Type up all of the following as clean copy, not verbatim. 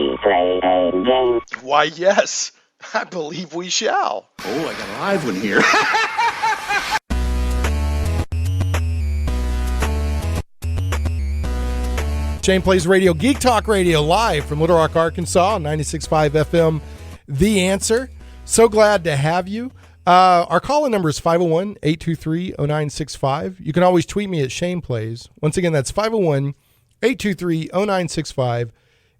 we play a game? Why, yes. I believe we shall. Oh, I got a live one here. Shane Plays Radio, Geek Talk Radio, live from Little Rock, Arkansas, on 96.5 FM, The Answer. So glad to have you. Our call-in number is 501-823-0965. You can always tweet me at Shane Plays. Once again, that's 501-823-0965.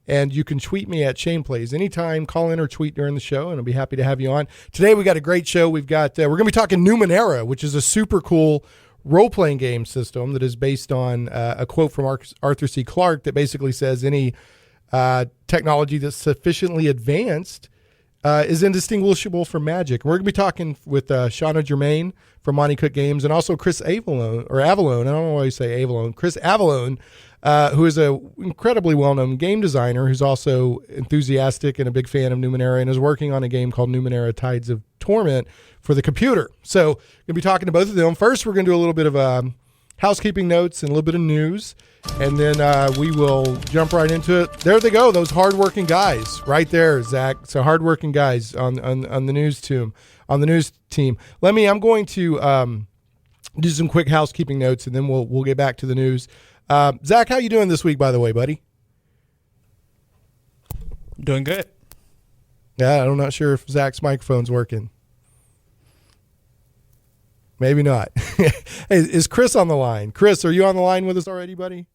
And you can tweet me at Shane Plays anytime, call in or tweet during the show, and I'll be happy to have you on. Today we got a great show. We're going to be talking Numenera, which is a super cool role-playing game system that is based on a quote from Arthur C. Clarke that basically says any technology that's sufficiently advanced is indistinguishable from magic. We're going to be talking with Shanna Germain from Monte Games, and also Chris Avellone, I don't know why you say Avellone, Chris Avellone, who is an incredibly well-known game designer who's also enthusiastic and a big fan of Numenera and is working on a game called Numenera Tides of Torment for the computer. So we're going to be talking to both of them. First, we're going to do a little bit of housekeeping notes and a little bit of news, and then we will jump right into it. There they go, those hardworking guys right there, Zach. So hardworking guys on the news team. I'm going to do some quick housekeeping notes, and then we'll get back to the news. Zach, how you doing this week, by the way, buddy? Doing good. Yeah, I'm not sure if Zach's microphone's working. Maybe not. Hey, is Chris on the line? Chris, are you on the line with us already, buddy?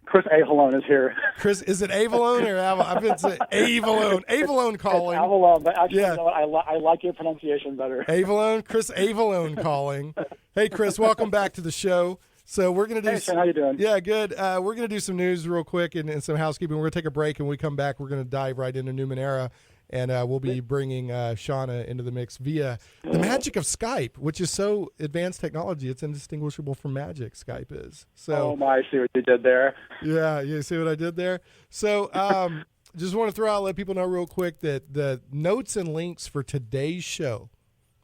Chris Avellone is here. Chris, is it Avellone or I've been saying Avellone. Avellone calling. It's Avellone, but actually, yeah. You know what? I like your pronunciation better. Avellone, Chris Avellone calling. Hey, Chris, welcome back to the show. So we're going to do. Hey, Sean, how you doing? Yeah, good. We're going to do some news real quick and some housekeeping. We're going to take a break, and when we come back, we're going to dive right into Numenera, and we'll be bringing Shanna into the mix via the magic of Skype, which is so advanced technology. It's indistinguishable from magic. Skype is. So. Oh my! I see what you did there. Yeah, you see what I did there. So. Just want to let people know real quick that the notes and links for today's show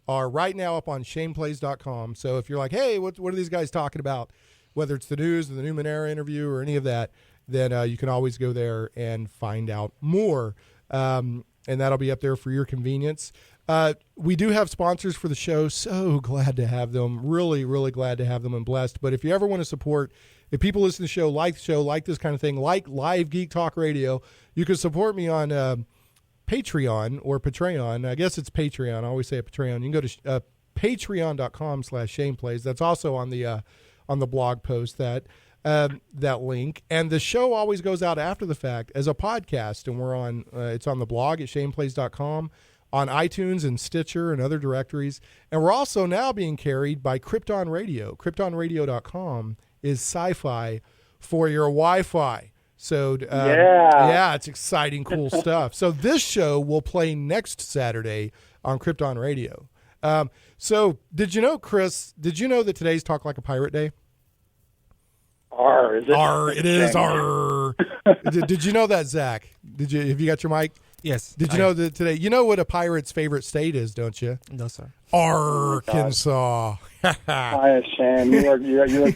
are right now up on shaneplays.com. So if you're like, hey, what are these guys talking about, whether it's the news or the Numenera interview or any of that, then you can always go there and find out more. And that'll be up there for your convenience. We do have sponsors for the show. So glad to have them. Really, really glad to have them and blessed. But if you ever want to support, if people listen to the show, like this kind of thing, like live Geek Talk Radio, you can support me on Patreon or Patreon. I guess it's Patreon. I always say Patreon. You can go to patreon.com/shaneplays. That's also on the blog post, that link. And the show always goes out after the fact as a podcast, and we're on it's on the blog at shaneplays.com, on iTunes and Stitcher and other directories. And we're also now being carried by Krypton Radio. KryptonRadio.com is sci-fi for your Wi-Fi. So, yeah, it's exciting, cool stuff. So this show will play next Saturday on Krypton Radio. So did you know, Chris, that today's Talk Like a Pirate Day? Is it? It is. Did you know that, Zach? Have you got your mic? Yes. Did you know that today? You know what a pirate's favorite state is, don't you? No, sir. Arkansas. Hi, Shane.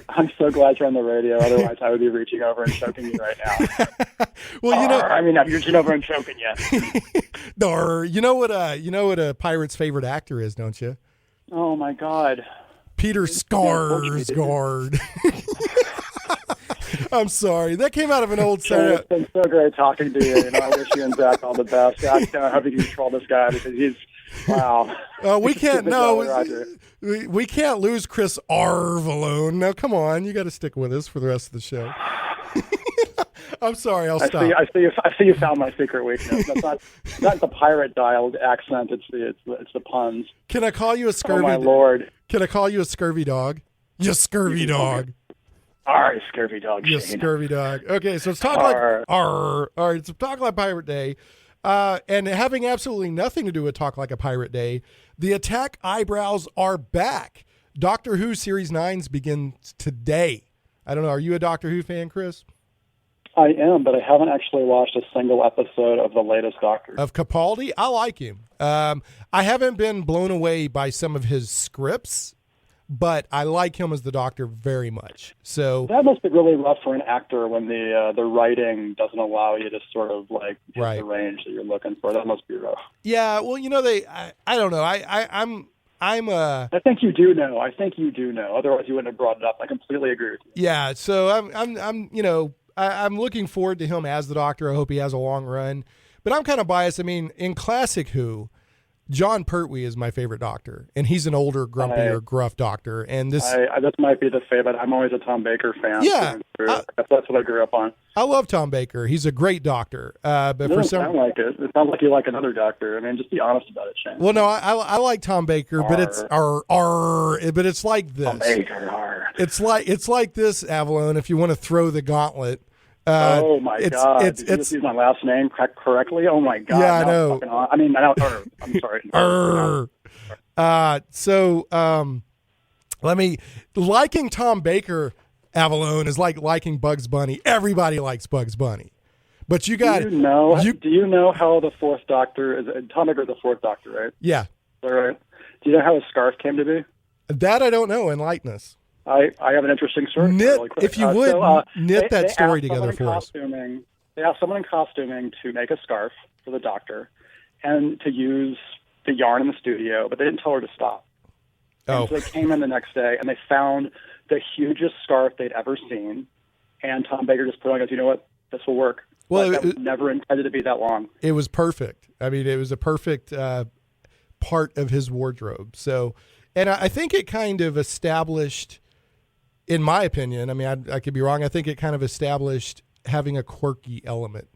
I'm so glad you're on the radio. Otherwise, I would be reaching over and choking you right now. Well, I'm reaching over and choking you. You know what a pirate's favorite actor is, don't you? Oh my God. Peter Skarsgård. I'm sorry. That came out of an old set. It's been so great talking to you. I wish you and Zach all the best. I hope you can control this guy because he's, wow. We can't, we can't lose Chris Avellone. Now, come on. You got to stick with us for the rest of the show. I'm sorry. I'll stop. I see you found my secret weakness. That's not the pirate dialed accent. It's the puns. Can I call you a scurvy? Oh my Lord. Can I call you a scurvy dog? You scurvy dog. All right, scurvy dog. You scurvy dog. Okay, so it's Talk Like All right, it's Talk Like Pirate Day. And having absolutely nothing to do with Talk Like a Pirate Day, the Attack Eyebrows are back. Doctor Who Series 9s begins today. I don't know. Are you a Doctor Who fan, Chris? I am, but I haven't actually watched a single episode of the latest Doctor. Of Capaldi? I like him. I haven't been blown away by some of his scripts. but I like him as the Doctor very much. So that must be really rough for an actor when the writing doesn't allow you to sort of like hit Right. the range that you're looking for. That must be rough. yeah, well, I don't know. I think you do know. Otherwise, you wouldn't have brought it up. I completely agree with you. Yeah, so I'm looking forward to him as the Doctor. I hope he has a long run. But I'm kind of biased. I mean, in classic Who, John Pertwee is my favorite Doctor, and he's an older, grumpier, gruff Doctor. And this might be the favorite. I'm always a Tom Baker fan. Yeah, that's what I grew up on. I love Tom Baker. He's a great Doctor. But It doesn't sound like it. It sounds like you like another Doctor. I mean, just be honest about it, Shane. Well, no, I like Tom Baker, but it's but it's like this. Tom Baker, R. It's like this, Avellone. If you want to throw the gauntlet. Oh my God! Did you just use my last name correctly? Oh my God! Yeah, I know. I'm sorry. Liking Tom Baker, Avellone, is like liking Bugs Bunny. Everybody likes Bugs Bunny, but you got Do you know how the Fourth Doctor is? Tom Baker is the Fourth Doctor, right? Yeah. Is that right? Do you know how his scarf came to be? That I don't know. Enlighten us. I have an interesting story. Really quick. If you would, knit that story together for us. They asked someone in costuming to make a scarf for the Doctor and to use the yarn in the studio, but they didn't tell her to stop. And so they came in the next day and they found the hugest scarf they'd ever seen, and Tom Baker just put on and goes, you know what, this will work. Well, that was never intended to be that long. It was perfect. I mean, it was a perfect part of his wardrobe. So, and I think it kind of established, in my opinion, I mean, I could be wrong, I think it kind of established having a quirky element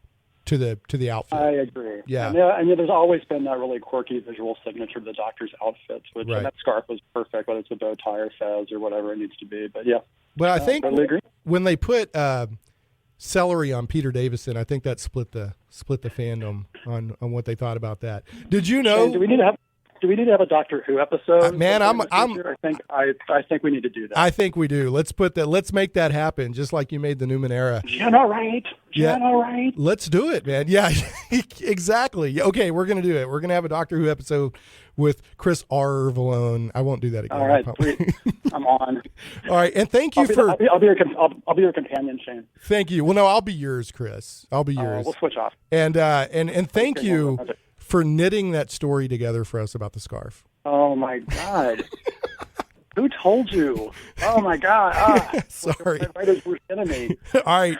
to the outfit. I agree. Yeah. And there's always been that really quirky visual signature to the Doctor's outfits, which and that scarf was perfect, whether it's a bow tie or fez or whatever it needs to be. But yeah. But I think totally agree. When they put celery on Peter Davison, I think that split the fandom on what they thought about that. Did you know? And do we need to have a Doctor Who episode? Man, I think we need to do that. I think we do. Let's make that happen, just like you made the Numenera. Shanna, right? Let's do it, man. Yeah, exactly. Okay, we're gonna do it. We're gonna have a Doctor Who episode with Chris Avellone. I won't do that again. All right, sweet. I'm on. All right, and thank you I'll be your companion, Shane. Thank you. Well, no, I'll be yours, Chris. I'll be yours. We'll switch off. And thank you for knitting that story together for us about the scarf. Oh my God. Who told you? Oh my God. Sorry. My writer's worst enemy. All right.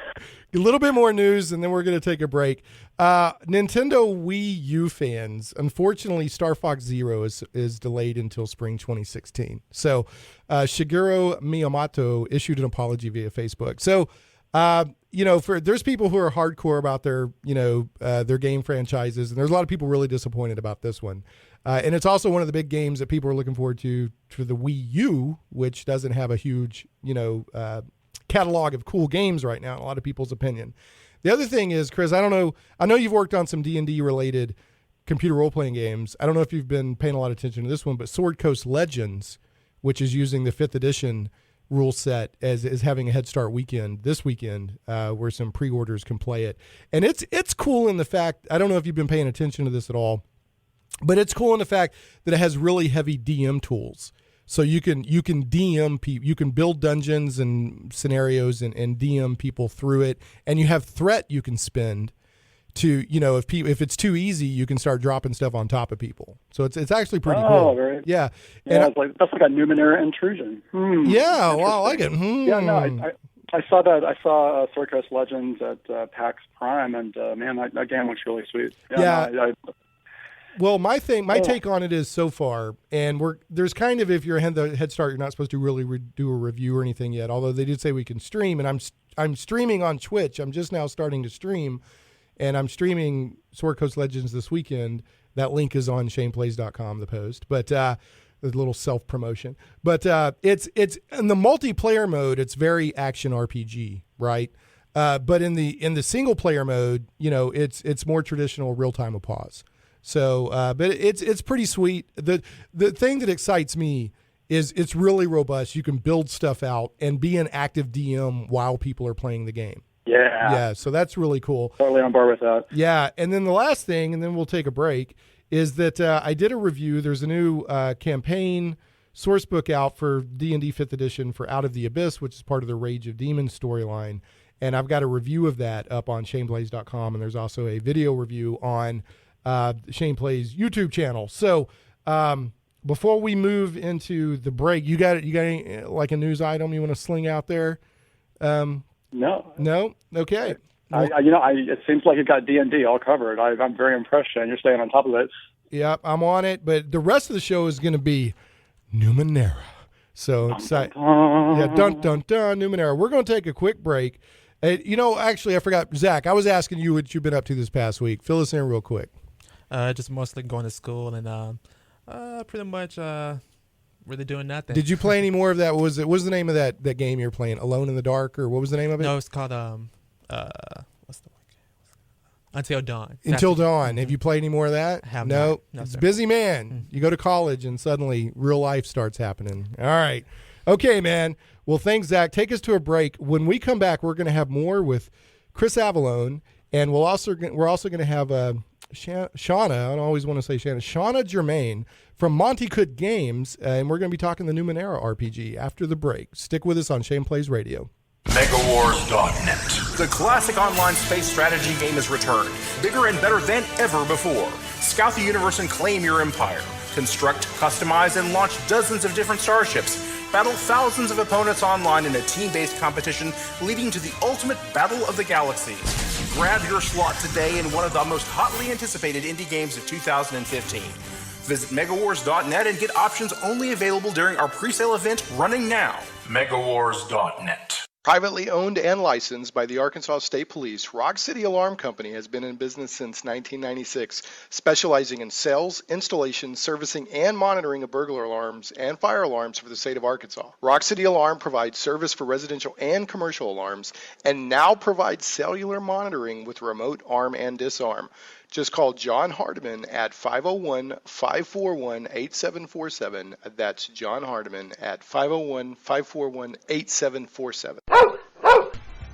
A little bit more news and then we're going to take a break. Nintendo Wii U fans, unfortunately, Star Fox Zero is delayed until spring 2016. So Shigeru Miyamoto issued an apology via Facebook. So, there's people who are hardcore about their game franchises, and there's a lot of people really disappointed about this one. And it's also one of the big games that people are looking forward to the Wii U, which doesn't have a huge, catalog of cool games right now, in a lot of people's opinion. The other thing is, Chris, I know you've worked on some D&D related computer role-playing games. I don't know if you've been paying a lot of attention to this one, but Sword Coast Legends, which is using the 5th edition rule set, is having a Head Start weekend this weekend, where some pre-orders can play it. And it's cool in the fact, I don't know if you've been paying attention to this at all, but it's cool in the fact that it has really heavy DM tools. So you can DM people, you can build dungeons and scenarios and DM people through it, and you have threat you can spend to, if it's too easy, you can start dropping stuff on top of people. So it's actually pretty cool. Right. Yeah. Yeah, that's like a Numenera intrusion. Yeah, well, I like it. Yeah, no, I saw that. I saw Sword Coast Legends at PAX Prime, and man, that game looks really sweet. Yeah. Well, my take on it is so far, and there's kind of, if you're a Head Start, you're not supposed to really do a review or anything yet. Although they did say we can stream, and I'm streaming on Twitch. I'm just now starting to stream, and I'm streaming Sword Coast Legends this weekend. That link is on shaneplays.com, the post, but a little self promotion. But it's in the multiplayer mode. It's very action RPG, right? But in the single player mode, it's more traditional real time of pause. So, but it's pretty sweet. The thing that excites me is it's really robust. You can build stuff out and be an active DM while people are playing the game. Yeah. So that's really cool. Totally on board with that. Yeah. And then the last thing, and then we'll take a break, is that I did a review. There's a new campaign source book out for D&D 5th edition for Out of the Abyss, which is part of the Rage of Demons storyline. And I've got a review of that up on shaneplays.com, and there's also a video review on Shane Plays YouTube channel. So before we move into the break, you got any, like a news item you want to sling out there? No? Okay. Well, it seems like you got D&D all covered. I'm very impressed, Shane. You're staying on top of it. Yep, I'm on it. But the rest of the show is going to be Numenera. So excited. Yeah, dun, dun, dun, Numenera. We're going to take a quick break. Actually, I forgot. Zach, I was asking you what you've been up to this past week. Fill us in real quick. Just mostly going to school and pretty much really doing nothing. Did you play any more of that? What was the name of that game you're playing? Alone in the Dark, or what was the name of it? No, it's called what's the Until Dawn. Until Dawn. Have you played any more of that? No, it's sir. busy man. You go to college and suddenly real life starts happening. All right. Okay, man. Well, thanks, Zach. Take us to a break. When we come back, we're going to have more with Chris Avellone, and we're also going to have Shanna. I always want to say Shanna Germain from Monte Games, and we're going to be talking the Numenera RPG after the break. Stick with us on Shane Plays Radio. Megawars.net. The classic online space strategy game has returned, bigger and better than ever before. Scout the universe and claim your empire. Construct, customize, and launch dozens of different starships. Battle thousands of opponents online in a team-based competition leading to the ultimate battle of the galaxies. Grab your slot today in one of the most hotly anticipated indie games of 2015. Visit megawars.net and get options only available during our pre-sale event running now. Megawars.net. Privately owned and licensed by the Arkansas State Police, Rock City Alarm Company has been in business since 1996, specializing in sales, installation, servicing, and monitoring of burglar alarms and fire alarms for the state of Arkansas. Rock City Alarm provides service for residential and commercial alarms, and now provides cellular monitoring with remote arm and disarm. Just call John Hardiman at 501-541-8747. That's John Hardiman at 501-541-8747.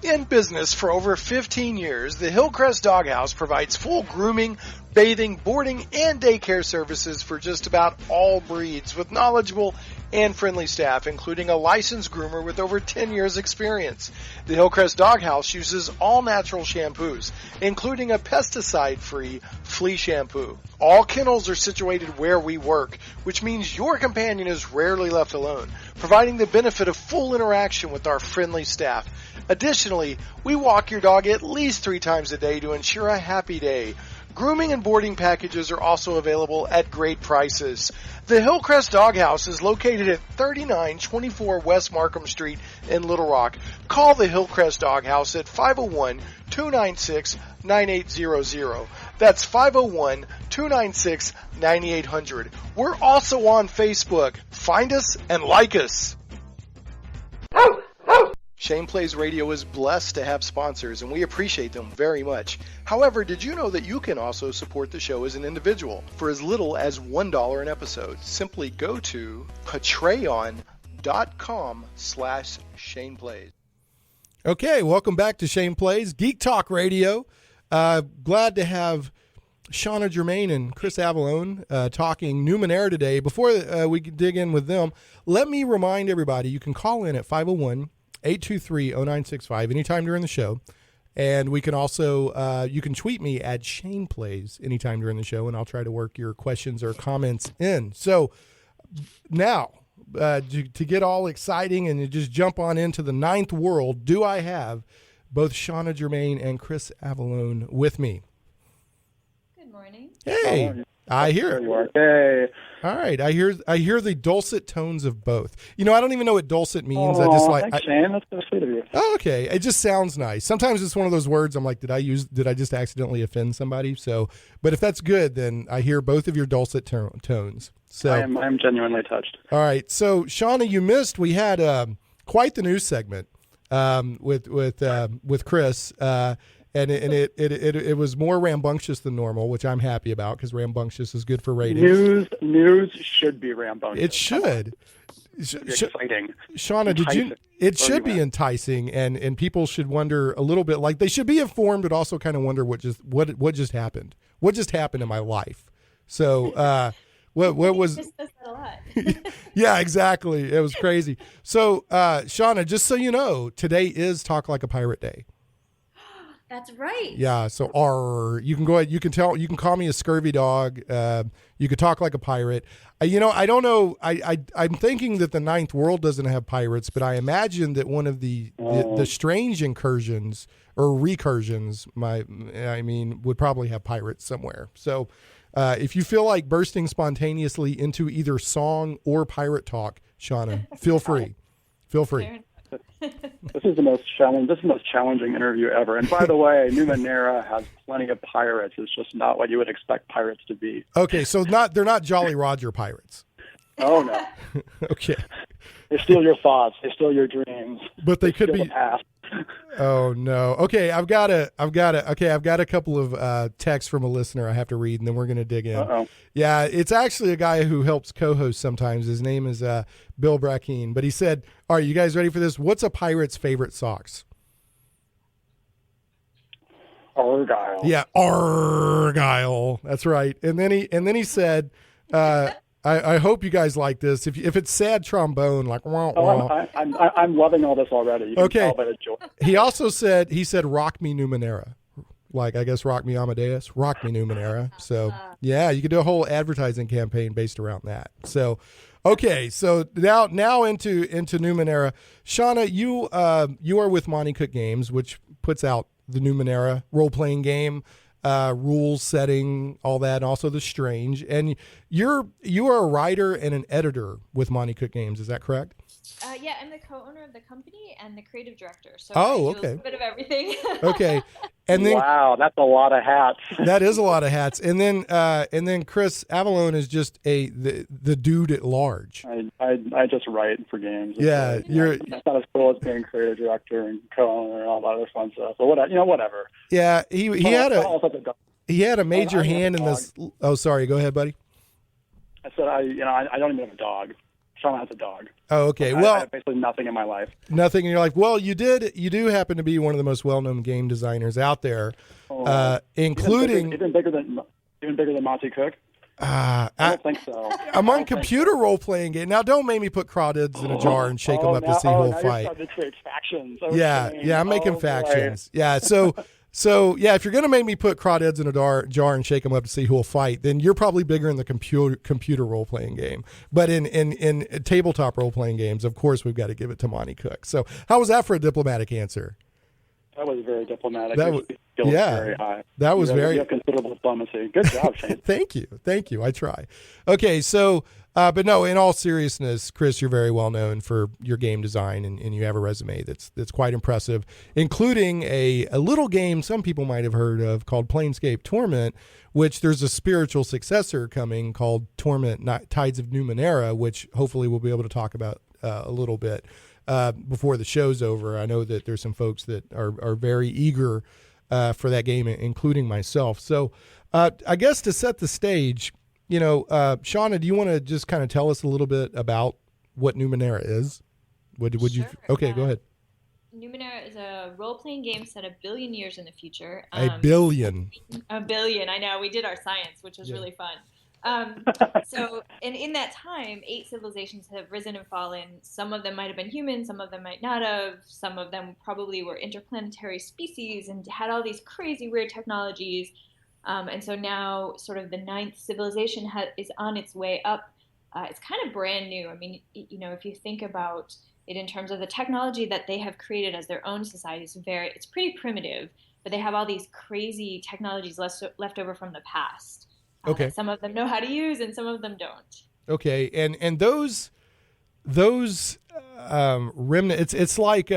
In business for over 15 years, the Hillcrest Doghouse provides full grooming, bathing, boarding, and daycare services for just about all breeds with knowledgeable and friendly staff, including a licensed groomer with over 10 years experience. The Hillcrest Doghouse uses all natural shampoos, including a pesticide-free flea shampoo. All kennels are situated where we work, which means your companion is rarely left alone, providing the benefit of full interaction with our friendly staff. Additionally, we walk your dog at least 3 times a day to ensure a happy day. Grooming and boarding packages are also available at great prices. The Hillcrest Doghouse is located at 3924 West Markham Street in Little Rock. Call the Hillcrest Doghouse at 501-296-9800. That's 501-296-9800. We're also on Facebook. Find us and like us. Shane Plays Radio is blessed to have sponsors, and we appreciate them very much. However, did you know that you can also support the show as an individual for as little as $1 an episode? Simply go to patreon.com/Shane Plays. Okay, welcome back to Shane Plays, Geek Talk Radio. Glad to have Shanna Germain and Chris Avellone talking Numenera today. Before we dig in with them, let me remind everybody, you can call in at 501-823-0965 anytime during the show. And we can also, you can tweet me at Shane Plays anytime during the show, and I'll try to work your questions or comments in. So now, to get all exciting and to just jump on into the ninth world, do I have both Shanna Germain and Chris Avellone with me? Good morning. Hey, I hear it. Hey. All right, I hear the dulcet tones of both. You know, I don't even know what dulcet means. I just thanks, Shane. That's so sweet of you. Oh, okay. It just sounds nice. Sometimes it's one of those words I'm like, did I just accidentally offend somebody? So, but if that's good, then I hear both of your dulcet tones. So I'm genuinely touched. All right. So, Shanna, you missed. We had quite the news segment with Chris. And it was more rambunctious than normal, which I'm happy about because rambunctious is good for ratings. News should be rambunctious. It should. Exciting. Shauna, it should be enticing, and people should wonder a little bit, like they should be informed, but also kind of wonder what just happened. What just happened in my life? So What was? Chris does that a lot. Yeah, exactly. It was crazy. So, Shanna, just so you know, today is Talk Like a Pirate Day. That's right. Yeah. So, you can go ahead. You can call me a scurvy dog. You could talk like a pirate. I don't know. I'm thinking that the Ninth World doesn't have pirates, but I imagine that one of the strange incursions or recursions, would probably have pirates somewhere. So, if you feel like bursting spontaneously into either song or pirate talk, Shanna, feel free. Feel free. This is the most challenging interview ever. And by the way, Numenera has plenty of pirates. It's just not what you would expect pirates to be. Okay, so they're not Jolly Roger pirates. Oh no. Okay. They steal your thoughts. They steal your dreams. But they could be. The past. Oh no. Okay, I've got a couple of texts from a listener I have to read, and then we're gonna dig in. Uh-oh. Yeah, it's actually a guy who helps co-host sometimes. His name is Bill Brackeen. But he said, "All right, you guys ready for this? What's a pirate's favorite socks?" Argyle. Yeah, Argyle. That's right. And then he said, I hope you guys like this. If it's sad trombone, like wah, wah. I'm loving all this already. You can tell by the joy. He also said rock me Numenera. Like, I guess rock me Amadeus, rock me Numenera. So yeah, you could do a whole advertising campaign based around that. So okay, so now into Numenera. Shanna, you are with Monte Cook Games, which puts out the Numenera role-playing game, rules setting, all that, and also the Strange. And you are a writer and an editor with Monte Cook Games. Is that correct? Yeah, I'm the co-owner of the company and the creative director. So okay. I do a bit of everything. Okay. And then, wow, that's a lot of hats. That is a lot of hats. And then Chris Avellone is just the dude at large. I just write for games. Yeah, it's not as cool as being creative director and co-owner and all that other fun stuff. But whatever. Yeah, he had a major hand in this. Oh, sorry. Go ahead, buddy. I said I don't even have a dog. Sean has a dog. Oh, okay. I have basically nothing in my life. Nothing in your life. Well, you do happen to be one of the most well-known game designers out there, including even bigger than Monte Cook. I don't think so. Among computer role-playing game. Now, don't make me put crawdads in a jar and shake them up to see who will fight. To create factions. Yeah, I'm making factions. Boy. Yeah, so yeah, if you're gonna make me put crawdads in a jar and shake them up to see who will fight, then you're probably bigger in the computer role playing game. But in tabletop role playing games, of course, we've got to give it to Monte Cook. So how was that for a diplomatic answer? That was very diplomatic. Very high. That was very. You have considerable diplomacy. Good job, Shane. Thank you. I try. Okay, so. But no, in all seriousness, Chris, you're very well known for your game design, and you have a resume that's quite impressive, including a little game some people might have heard of called Planescape Torment, which there's a spiritual successor coming called Torment Tides of Numenera, which hopefully we'll be able to talk about a little bit before the show's over. I know that there's some folks that are very eager for that game, including myself. So I guess to set the stage, Shanna, do you want to just kind of tell us a little bit about what Numenera is? Would you? Sure. Okay, go ahead. Numenera is a role-playing game set 1 billion years in the future. A billion. A billion. I know. We did our science, which was really fun. So, and in that time, 8 civilizations have risen and fallen. Some of them might have been human, some of them might not have. Some of them probably were interplanetary species and had all these crazy, weird technologies. And so now sort of the 9th civilization is on its way up. It's kind of brand new. I mean, if you think about it in terms of the technology that they have created as their own society, it's pretty primitive, but they have all these crazy technologies left over from the past. Okay. Some of them know how to use and some of them don't. Okay. And those remnants, it's like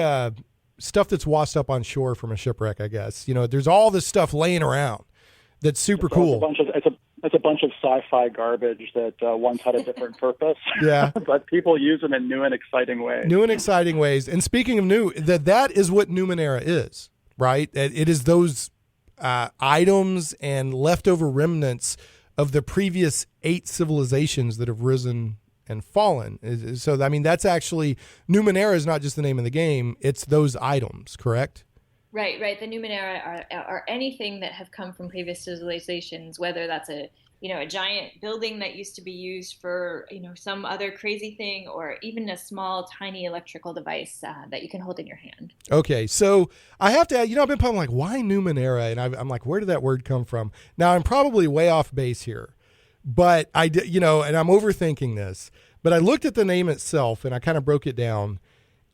stuff that's washed up on shore from a shipwreck, I guess. There's all this stuff laying around. That's super cool. It's a bunch of sci-fi garbage that once had a different purpose. Yeah. But people use them in new and exciting ways. And speaking of new, that is what Numenera is, right? It is those items and leftover remnants of the previous 8 civilizations that have risen and fallen. So, I mean, that's actually, Numenera is not just the name of the game. It's those items, correct? Right. The Numenera are anything that have come from previous civilizations, whether that's a giant building that used to be used for some other crazy thing, or even a small, tiny electrical device that you can hold in your hand. Okay, so I have to, I've been like, why Numenera? And I'm like, where did that word come from? Now I'm probably way off base here, but I did, and I'm overthinking this. But I looked at the name itself and I kind of broke it down,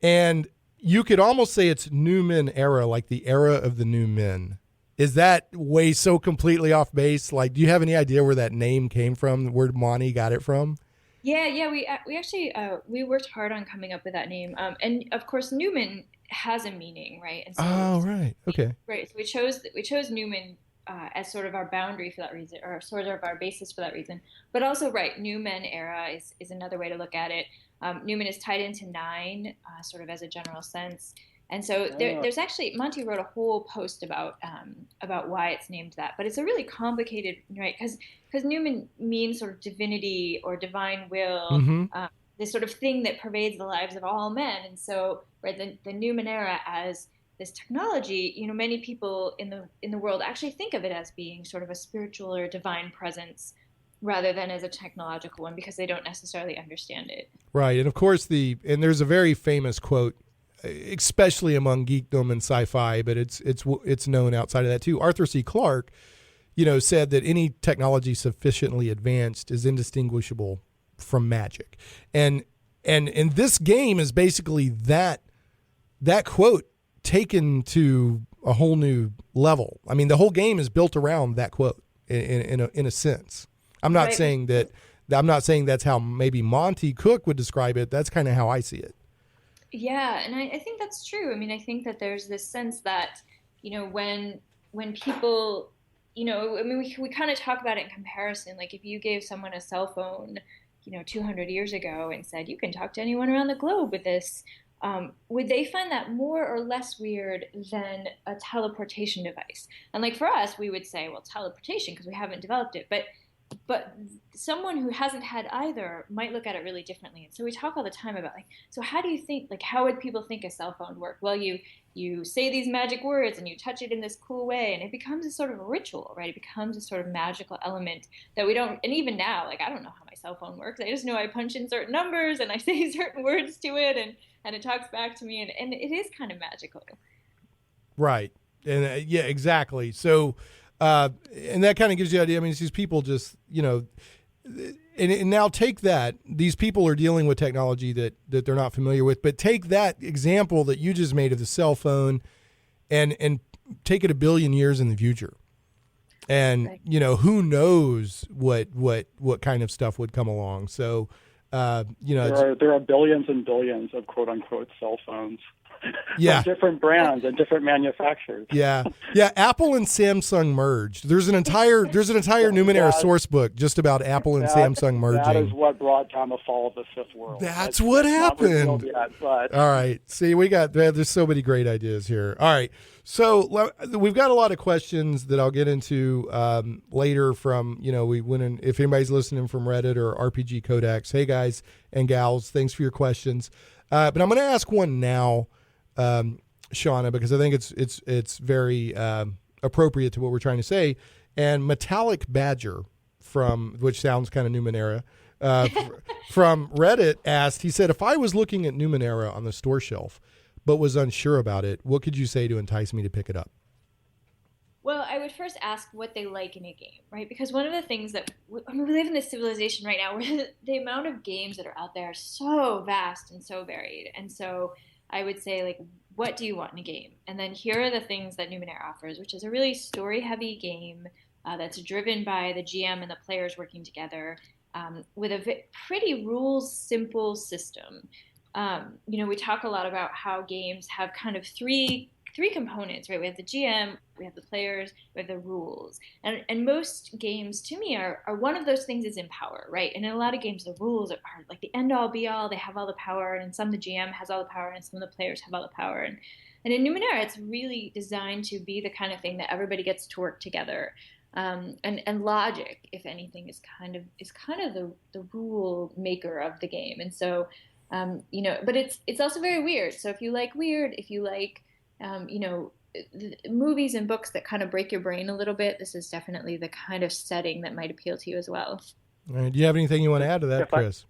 and you could almost say it's Numenera, like the era of the new men. Is that way so completely off base? Like, do you have any idea where that name came from? Where Monte got it from? Yeah. We actually we worked hard on coming up with that name, and of course, Numen has a meaning, right? And so, right, okay, right. So we chose Numen as sort of our boundary for that reason, or sort of our basis for that reason. But also, right, Numen era is another way to look at it. Numen is tied into 9, sort of as a general sense. And so there's actually, Monte wrote a whole post about why it's named that, but it's a really complicated, right? Because Numen means sort of divinity or divine will, this sort of thing that pervades the lives of all men. And so, right, the Numenera as this technology, many people in the world actually think of it as being sort of a spiritual or divine presence, rather than as a technological one, because they don't necessarily understand it. Right, and of course and there's a very famous quote, especially among geekdom and sci-fi, but it's known outside of that too. Arthur C. Clarke, said that any technology sufficiently advanced is indistinguishable from magic, and this game is basically that quote taken to a whole new level. I mean, the whole game is built around that quote in a sense. I'm not saying that's how maybe Monte Cook would describe it. That's kind of how I see it. Yeah, and I think that's true. I mean, I think that there's this sense that, when people, I mean, we kind of talk about it in comparison. Like, if you gave someone a cell phone, 200 years ago and said, you can talk to anyone around the globe with this, would they find that more or less weird than a teleportation device? And like for us, we would say, well, teleportation, because we haven't developed it. But someone who hasn't had either might look at it really differently. And so we talk all the time about so how do you think, how would people think a cell phone work? Well, you say these magic words and you touch it in this cool way, and it becomes a sort of a ritual, right? It becomes a sort of magical element that we don't, and even now, I don't know how my cell phone works. I just know I punch in certain numbers and I say certain words to it, and it talks back to me, and it is kind of magical. Right. And yeah, exactly. So, and that kind of gives you an idea. I mean, these people just, and now take that. These people are dealing with technology that they're not familiar with, but take that example that you just made of the cell phone and take it a billion years in the future. And, right. Who knows what kind of stuff would come along. So, there are billions and billions of quote unquote cell phones. Yeah, different brands and different manufacturers. Yeah. Apple and Samsung merged. There's an entire Numenera source book just about Apple and Samsung merging. That is what brought down the fall of the fifth world. That's what happened. Yet, but. All right. See, there's so many great ideas here. All right. So we've got a lot of questions that I'll get into later from, we went in, if anybody's listening from Reddit or RPG Codex. Hey guys and gals, thanks for your questions. But I'm going to ask one now, Shanna, because I think it's very appropriate to what we're trying to say. And Metallic Badger, which sounds kind of Numenera, from Reddit asked, he said, if I was looking at Numenera on the store shelf but was unsure about it, what could you say to entice me to pick it up? Well, I would first ask what they like in a game, right? Because one of the things that we live in this civilization right now where the amount of games that are out there are so vast and so varied. And so I would say, what do you want in a game? And then here are the things that Numenera offers, which is a really story-heavy game that's driven by the GM and the players working together with a pretty rules-simple system. We talk a lot about how games have kind of three components, right? We have the GM, we have the players, we have the rules. And most games, to me, are one of those things is in power, right? And in a lot of games, the rules are like the end-all, be-all. They have all the power, and in some the GM has all the power, and some of the players have all the power. And in Numenera, it's really designed to be the kind of thing that everybody gets to work together. And logic, if anything, is kind of the rule maker of the game. And so, but it's also very weird. So if you like weird, if you like movies and books that kind of break your brain a little bit, this is definitely the kind of setting that might appeal to you as well. All right. Do you have anything you want to add to that, Chris?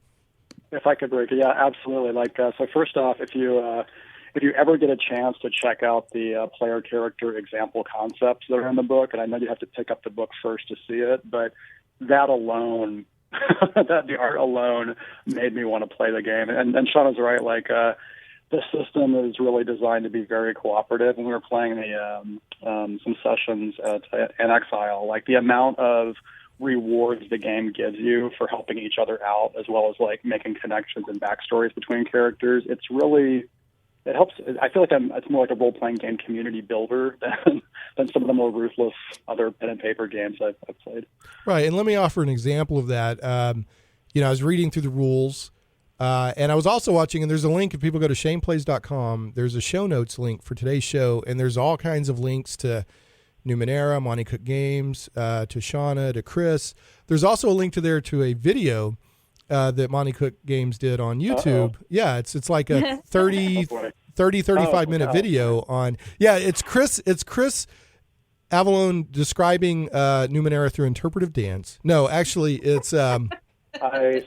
If I could break it, yeah, absolutely. Like, so first off, if you ever get a chance to check out the player character example concepts that are in the book, and I know you have to pick up the book first to see it, but that alone, the art alone made me want to play the game. And Shanna's right, like, the system is really designed to be very cooperative. When we were playing some sessions in Exile, like the amount of rewards the game gives you for helping each other out, as well as like making connections and backstories between characters, it helps. I feel like it's more like a role-playing game community builder than some of the more ruthless other pen and paper games I've played. Right, and let me offer an example of that. I was reading through the rules, and I was also watching, and there's a link, if people go to shaneplays.com, there's a show notes link for today's show, and there's all kinds of links to Numenera, Monte Cook Games, to Shanna, to Chris. There's also a link to a video that Monte Cook Games did on YouTube. Uh-oh. Yeah, it's like a 35 minute video on, it's Chris Avellone describing Numenera through interpretive dance. No, actually it's I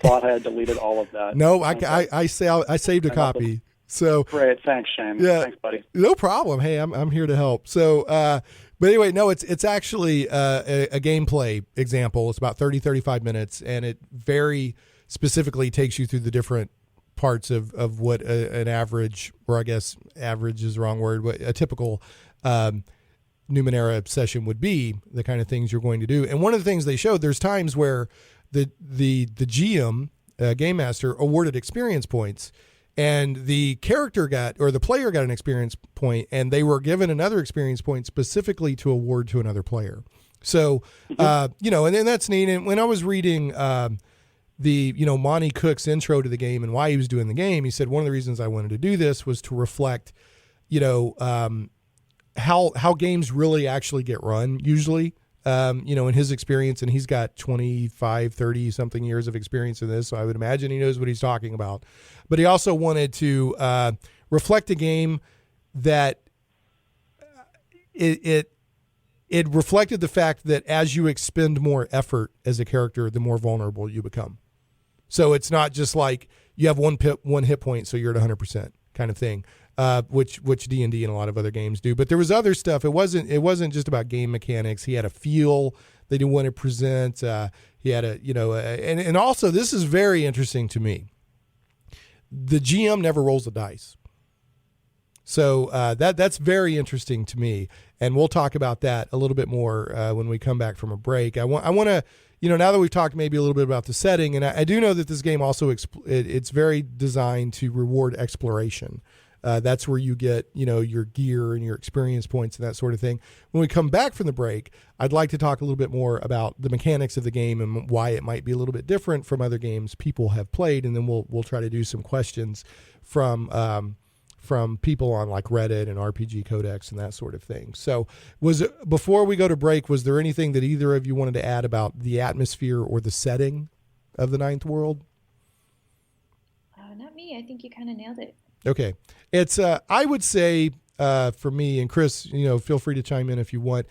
thought I had deleted all of that. No, I saved a copy. So great, thanks, Shane. Yeah, thanks, buddy. No problem. Hey, I'm here to help. So but anyway, no, it's actually a gameplay example. It's about 35 minutes, and it very specifically takes you through the different parts of what an average, or I guess average is the wrong word, what a typical Numenera session would be, the kind of things you're going to do. And one of the things they showed, there's times where the GM, game master, awarded experience points, and the the player got an experience point, and they were given another experience point specifically to award to another player. So, and then that's neat. And when I was reading Monte Cook's intro to the game and why he was doing the game, he said one of the reasons I wanted to do this was to reflect, how games really actually get run usually. In his experience, and he's got 25, 30 something years of experience in this, so I would imagine he knows what he's talking about. But he also wanted to reflect a game that it reflected the fact that as you expend more effort as a character, the more vulnerable you become. So it's not just like you have one hit point, so you're at 100% kind of thing. Which D&D and a lot of other games do. But there was other stuff. It wasn't just about game mechanics. He had a feel that he wanted to present. He had and also this is very interesting to me. The GM never rolls the dice. So that's very interesting to me, and we'll talk about that a little bit more when we come back from a break. I want to, now that we've talked maybe a little bit about the setting, and I do know that this game also it's very designed to reward exploration. That's where you get, your gear and your experience points and that sort of thing. When we come back from the break, I'd like to talk a little bit more about the mechanics of the game and why it might be a little bit different from other games people have played, and then we'll try to do some questions from people on like Reddit and RPG Codex and that sort of thing. So, before we go to break, was there anything that either of you wanted to add about the atmosphere or the setting of the Ninth World? Not me. I think you kind of nailed it. Okay. It's, I would say, for me, and Chris, feel free to chime in if you want.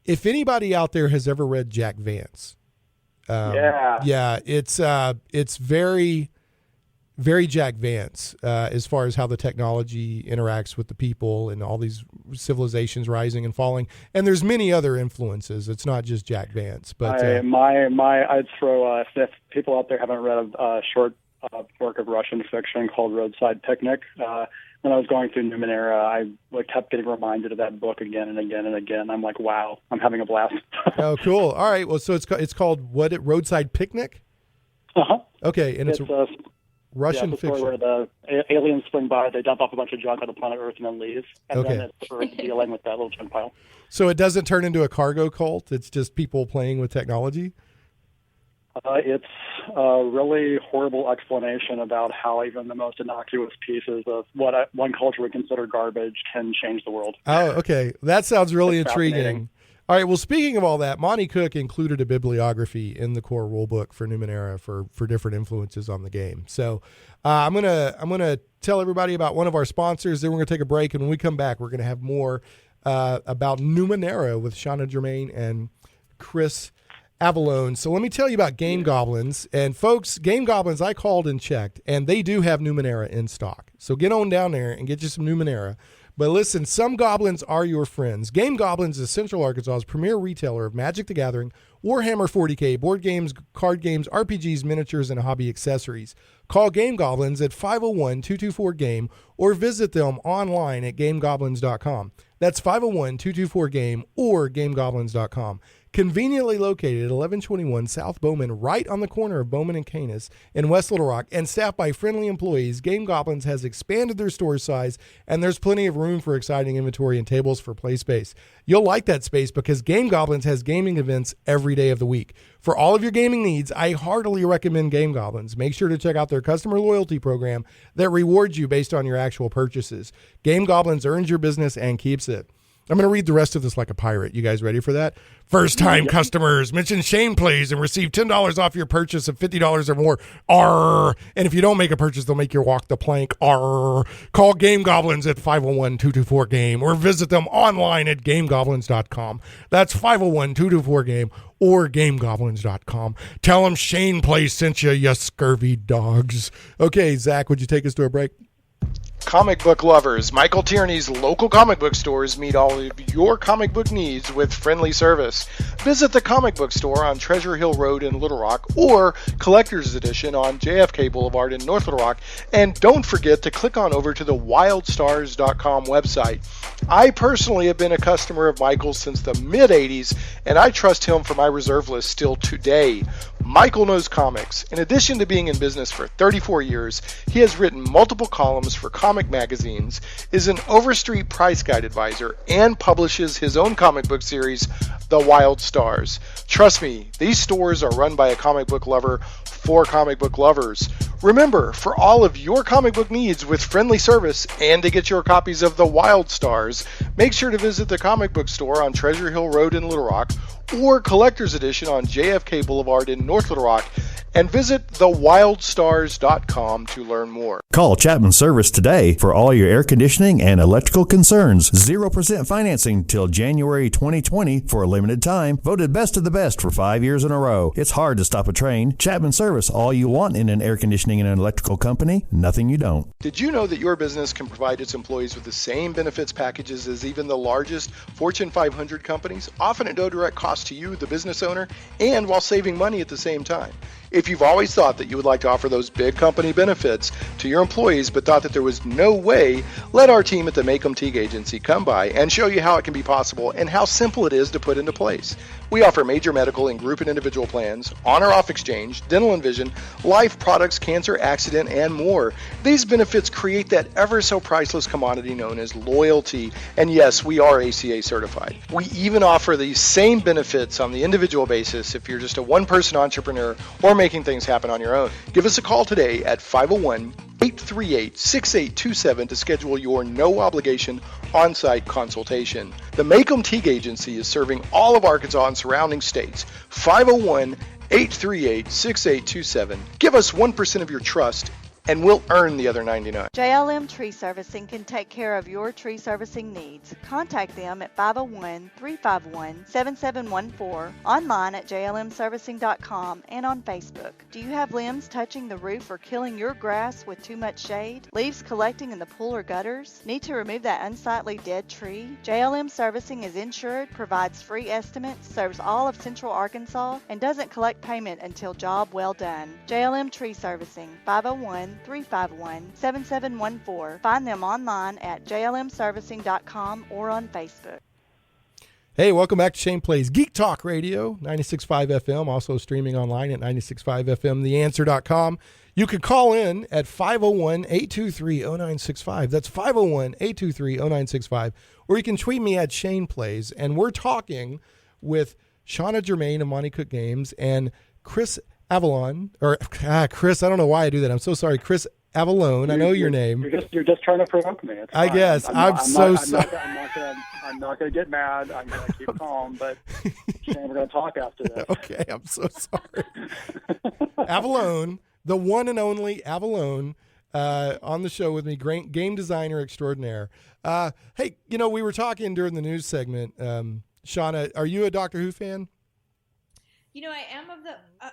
If anybody out there has ever read Jack Vance, it's very, very Jack Vance, as far as how the technology interacts with the people and all these civilizations rising and falling. And there's many other influences. It's not just Jack Vance, but I'd throw, if people out there haven't read a short work of Russian fiction called Roadside Picnic. When I was going through Numenera, I kept getting reminded of that book again and again and again. I'm like, wow, I'm having a blast. Oh, cool. All right. Well, so it's called what? Roadside Picnic? Uh-huh. Okay, and it's a Russian it's a fiction. story where the aliens swing by, they dump off a bunch of junk on the planet Earth and then leave. And then it's Earth dealing with that little junk pile. So it doesn't turn into a cargo cult? It's just people playing with technology? It's a really horrible explanation about how even the most innocuous pieces of what one culture would consider garbage can change the world. Oh, okay. That sounds really intriguing. All right. Well, speaking of all that, Monte Cook included a bibliography in the core rulebook for Numenera for different influences on the game. So I'm gonna tell everybody about one of our sponsors. Then we're gonna take a break, and when we come back, we're gonna have more about Numenera with Shanna, Germain, and Chris Avellone. So let me tell you about Game Goblins. And folks, Game Goblins, I called and checked, and they do have Numenera in stock. So get on down there and get you some Numenera. But listen, some goblins are your friends. Game Goblins is Central Arkansas's premier retailer of Magic the Gathering, Warhammer 40K, board games, card games, RPGs, miniatures, and hobby accessories. Call Game Goblins at 501-224-GAME or visit them online at gamegoblins.com. That's 501-224-GAME or gamegoblins.com. Conveniently located at 1121 South Bowman, right on the corner of Bowman and Canis in West Little Rock, and staffed by friendly employees, Game Goblins has expanded their store size, and there's plenty of room for exciting inventory and tables for play space. You'll like that space because Game Goblins has gaming events every day of the week. For all of your gaming needs, I heartily recommend Game Goblins. Make sure to check out their customer loyalty program that rewards you based on your actual purchases. Game Goblins earns your business and keeps it. I'm going to read the rest of this like a pirate. You guys ready for that? First-time customers, mention Shane Plays and receive $10 off your purchase of $50 or more. Arr! And if you don't make a purchase, they'll make you walk the plank. Arr! Call Game Goblins at 501-224-GAME or visit them online at gamegoblins.com. That's 501-224-GAME or gamegoblins.com. Tell them Shane Plays sent you, you scurvy dogs. Okay, Zach, would you take us to a break? Comic book lovers, Michael Tierney's local comic book stores meet all of your comic book needs with friendly service. Visit the comic book store on Treasure Hill Road in Little Rock or Collector's Edition on JFK Boulevard in North Little Rock. And don't forget to click on over to the wildstars.com website. I personally have been a customer of Michael's since the mid-'80s, and I trust him for my reserve list still today. Michael knows comics. In addition to being in business for 34 years, he has written multiple columns for comic magazines, is an Overstreet price guide advisor, and publishes his own comic book series, The Wild Stars. Trust me, these stores are run by a comic book lover for comic book lovers. Remember, for all of your comic book needs with friendly service and to get your copies of The Wild Stars, make sure to visit the comic book store on Treasure Hill Road in Little Rock or Collector's Edition on JFK Boulevard in North Little Rock, and visit thewildstars.com to learn more. Call Chapman Service today for all your air conditioning and electrical concerns. 0% financing till January 2020 for a limited time. Voted best of the best for 5 years in a row. It's hard to stop a train. Chapman Service, all you want in an air conditioning and an electrical company, nothing you don't. Did you know that your business can provide its employees with the same benefits packages as even the largest Fortune 500 companies, often at no direct cost to you, the business owner, and while saving money at the same time? If you've always thought that you would like to offer those big company benefits to your employees but thought that there was no way, let our team at the Macomb Teague Agency come by and show you how it can be possible and how simple it is to put into place. We offer major medical and group and individual plans, on-or-off exchange, dental and vision, life products, cancer, accident, and more. These benefits create that ever-so-priceless commodity known as loyalty. And yes, we are ACA certified. We even offer these same benefits on the individual basis if you're just a one-person entrepreneur or making things happen on your own. Give us a call today at 501-838-6827 to schedule your no-obligation on-site consultation. The Macomb Teague Agency is serving all of Arkansas and surrounding states. 501-838-6827. Give us 1% of your trust, and we'll earn the other 99. JLM Tree Servicing can take care of your tree servicing needs. Contact them at 501-351-7714, online at jlmservicing.com, and on Facebook. Do you have limbs touching the roof or killing your grass with too much shade? Leaves collecting in the pool or gutters? Need to remove that unsightly dead tree? JLM Servicing is insured, provides free estimates, serves all of Central Arkansas, and doesn't collect payment until job well done. JLM Tree Servicing, 501-351-7714. Find them online at jlmservicing.com or on Facebook. Hey, welcome back to Shane Plays Geek Talk Radio, 96.5 FM, also streaming online at 96.5 FMTheAnswer.com. You can call in at 501-823-0965. That's 501-823-0965. Or you can tweet me at Shane Plays. And we're talking with Shanna, Germain of Monte Cook Games and Chris Avellone, or Chris, I don't know why I do that. I'm so sorry. Chris Avellone, I know your name. You're just trying to provoke me. It's I fine. guess. I'm not going to get mad. I'm going to keep calm, but Shane, we're going to talk after this. Okay, I'm so sorry. Avellone, the one and only Avellone, on the show with me, great game designer extraordinaire. Hey, we were talking during the news segment. Shanna, are you a Doctor Who fan? I am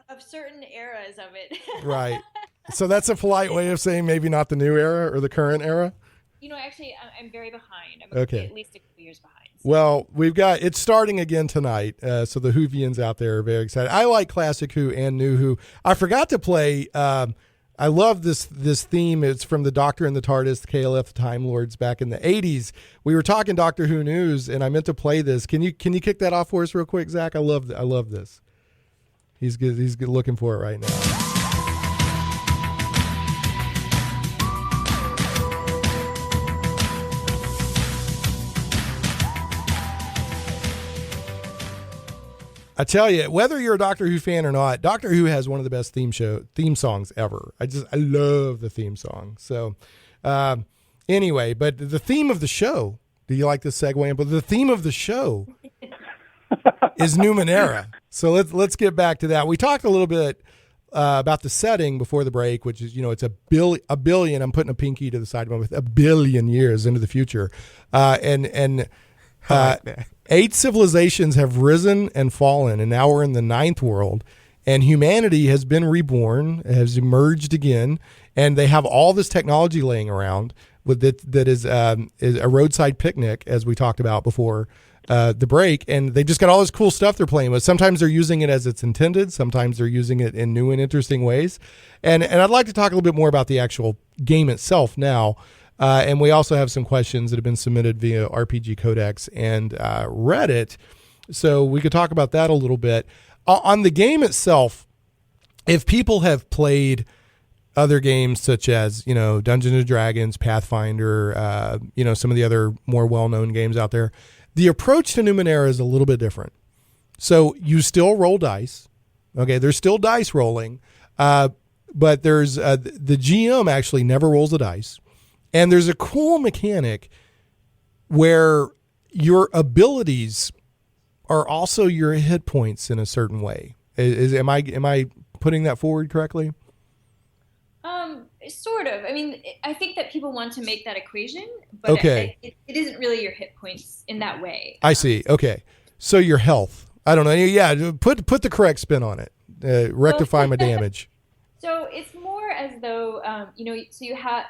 of certain eras of it. Right. So that's a polite way of saying maybe not the new era or the current era? Actually, I'm very behind. I'm okay. At least a couple years behind. So. Well, it's starting again tonight, so the Whovians out there are very excited. I like classic Who and new Who. I forgot to play. I love this theme. It's from the Doctor and the TARDIS, the KLF, the Time Lords back in the 80s. We were talking Doctor Who news, and I meant to play this. Can you kick that off for us real quick, Zach? I love this. He's good. He's good looking for it right now. I tell you, whether you're a Doctor Who fan or not, Doctor Who has one of the best theme songs ever. I love the theme song. So, anyway, but the theme of the show. Do you like this segue? But the theme of the show is Numenera. So let's get back to that. We talked a little bit about the setting before the break, which is it's a billion. I'm putting a pinky to the side of with a billion years into the future, and. I like that. 8 civilizations have risen and fallen, and now we're in the 9th world, and humanity has been reborn, has emerged again, and they have all this technology laying around with that is a roadside picnic, as we talked about before the break, and they just got all this cool stuff they're playing with. Sometimes they're using it as it's intended, sometimes they're using it in new and interesting ways, and I'd like to talk a little bit more about the actual game itself now. And we also have some questions that have been submitted via RPG Codex and Reddit. So we could talk about that a little bit. On the game itself, if people have played other games such as, Dungeons and Dragons, Pathfinder, some of the other more well-known games out there, the approach to Numenera is a little bit different. So you still roll dice. Okay, there's still dice rolling. But there's the GM actually never rolls the dice. And there's a cool mechanic where your abilities are also your hit points in a certain way. Am I putting that forward correctly? Sort of. I mean, I think that people want to make that equation, but okay. it isn't really your hit points in that way. I see. Okay. So your health. I don't know. Yeah, put the correct spin on it. Rectify my damage. So it's more as though, so you have,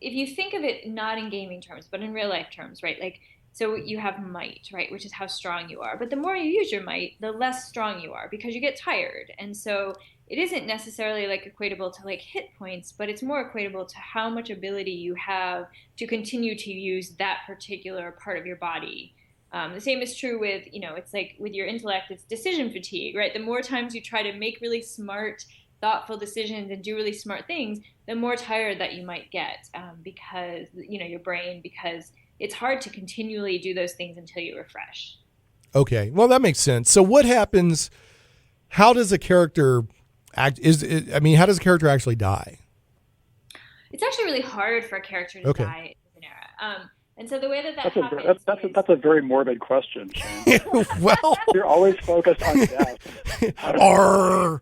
if you think of it not in gaming terms, but in real life terms, right? So you have might, right? Which is how strong you are. But the more you use your might, the less strong you are because you get tired. And so it isn't necessarily equatable to hit points, but it's more equatable to how much ability you have to continue to use that particular part of your body. The same is true with, it's with your intellect, it's decision fatigue, right? The more times you try to make really smart, thoughtful decisions and do really smart things, the more tired that you might get because, your brain, because it's hard to continually do those things until you refresh. Okay. Well, that makes sense. So what happens, how does a character how does a character actually die? It's actually really hard for a character to die in Numenera. And so the way that happens that's a very morbid question, Shane. Well, you're always focused on death. Are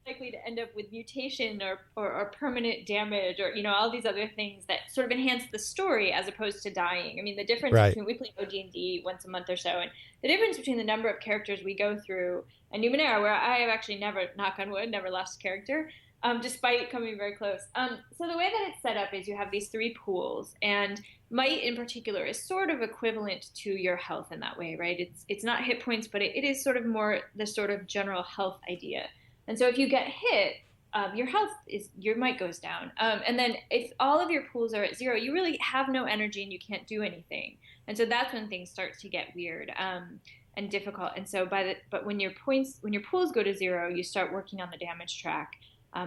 likely to end up with mutation or permanent damage or all these other things that sort of enhance the story as opposed to dying. I mean, the difference between we play OD&D once a month or so, and the difference between the number of characters we go through and Numenera, where I have actually never, knock on wood, never lost a character, despite coming very close. So the way that it's set up is you have these 3 pools, and might in particular is sort of equivalent to your health in that way, right? It's not hit points, but it is sort of more the sort of general health idea. And so if you get hit, your might goes down. And then if all of your pools are at 0, you really have no energy and you can't do anything. And so that's when things start to get weird and difficult. And so but when your pools go to 0, you start working on the damage track.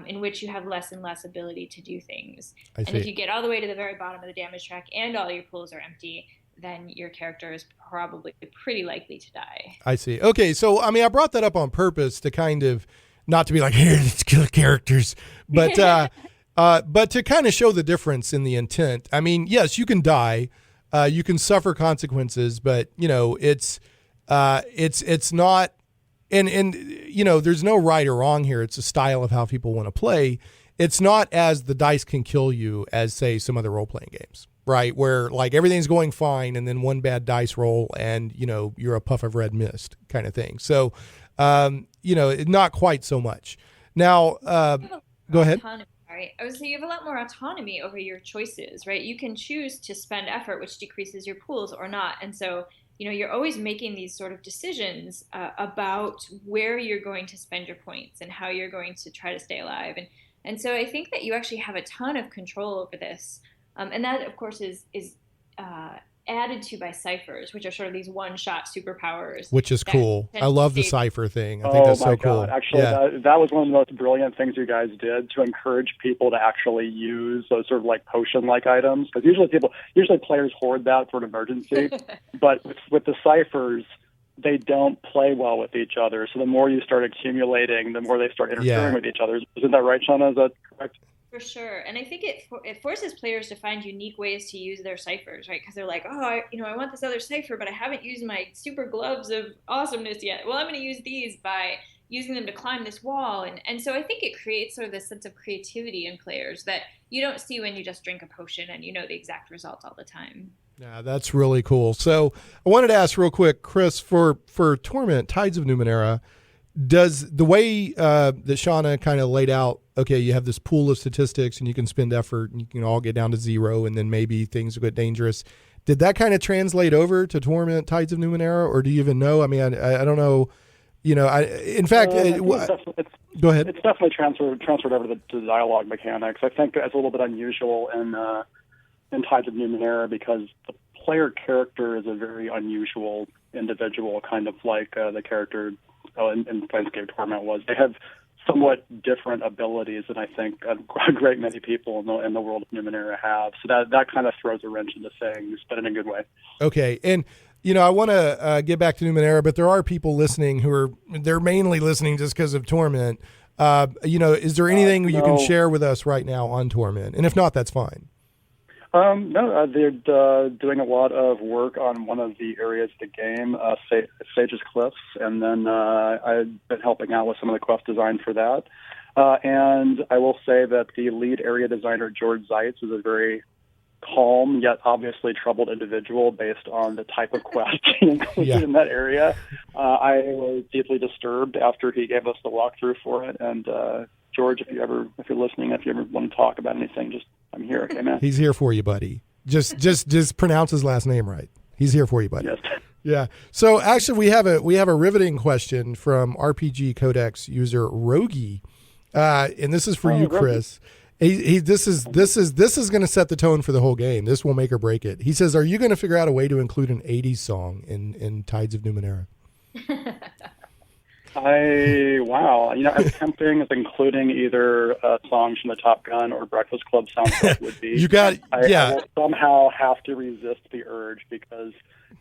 In which you have less and less ability to do things. And if you get all the way to the very bottom of the damage track and all your pools are empty, then your character is probably pretty likely to die. I see. Okay, so I brought that up on purpose to kind of, not to be like, here, let's kill characters, but to kind of show the difference in the intent. I mean, yes, you can die, you can suffer consequences, but it's not. And there's no right or wrong here. It's a style of how people want to play. it's not as the dice can kill you as, say, some other role-playing games, right? Where like everything's going fine and then one bad dice roll and, you're a puff of red mist kind of thing. So, not quite so much. Now, go ahead. Right. I would say you have a lot more autonomy over your choices, right? You can choose to spend effort, which decreases your pools, or not. And so, you're always making these sort of decisions about where you're going to spend your points and how you're going to try to stay alive. And so I think that you actually have a ton of control over this. And that, of course, is added to by ciphers, which are sort of these one-shot superpowers. Which is cool. I love the cipher thing. I think that's so cool. Actually, that was one of the most brilliant things you guys did, to encourage people to actually use those sort of like potion-like items. Because usually players hoard that for an emergency. But with the ciphers, they don't play well with each other. So the more you start accumulating, the more they ststart interfering with each other. Isn't that right, Shanna? Is that correct? For sure. And I think it forces players to find unique ways to use their ciphers, right? Because they're like, I want this other cipher, but I haven't used my super gloves of awesomeness yet. Well, I'm going to use these by using them to climb this wall. And so I think it creates sort of this sense of creativity in players that you don't see when you just drink a potion and you know the exact result all the time. Yeah, that's really cool. So I wanted to ask real quick, Chris, for Torment, Tides of Numenera, does the way that Shanna kind of laid out, okay, you have this pool of statistics and you can spend effort and you can all get down to zero and then maybe things will get dangerous. Did that kind of translate over to Torment, Tides of Numenera, or do you even know? I mean, I don't know. In fact, go ahead. It's definitely transferred over to the dialogue mechanics. I think it's a little bit unusual in Tides of Numenera because the player character is a very unusual individual, kind of like the character in Planescape Torment was. They have somewhat different abilities than I think a great many people in the world of Numenera have. So that kind of throws a wrench into things, but in a good way. Okay, and I want to get back to Numenera, but there are people listening they're mainly listening just because of Torment. Is there anything you can share with us right now on Torment? And if not, that's fine. No, they're doing a lot of work on one of the areas of the game, Sage's Cliffs, and then I've been helping out with some of the quest design for that. And I will say that the lead area designer, George Zeitz, is a very calm yet obviously troubled individual based on the type of quest he included in that area. I was deeply disturbed after he gave us the walkthrough for it, and George, if you're listening, if you ever want to talk about anything, I'm here. Okay, man. He's here for you, buddy. Just pronounce his last name right. He's here for you, buddy. Yes. Yeah. So actually, we have a riveting question from RPG Codex user Rogi, and this is for you, Chris. This is going to set the tone for the whole game. This will make or break it. He says, "Are you going to figure out a way to include an '80s song in Tides of Numenera?" As tempting as including either songs from the Top Gun or Breakfast Club soundtrack would be. I will somehow have to resist the urge because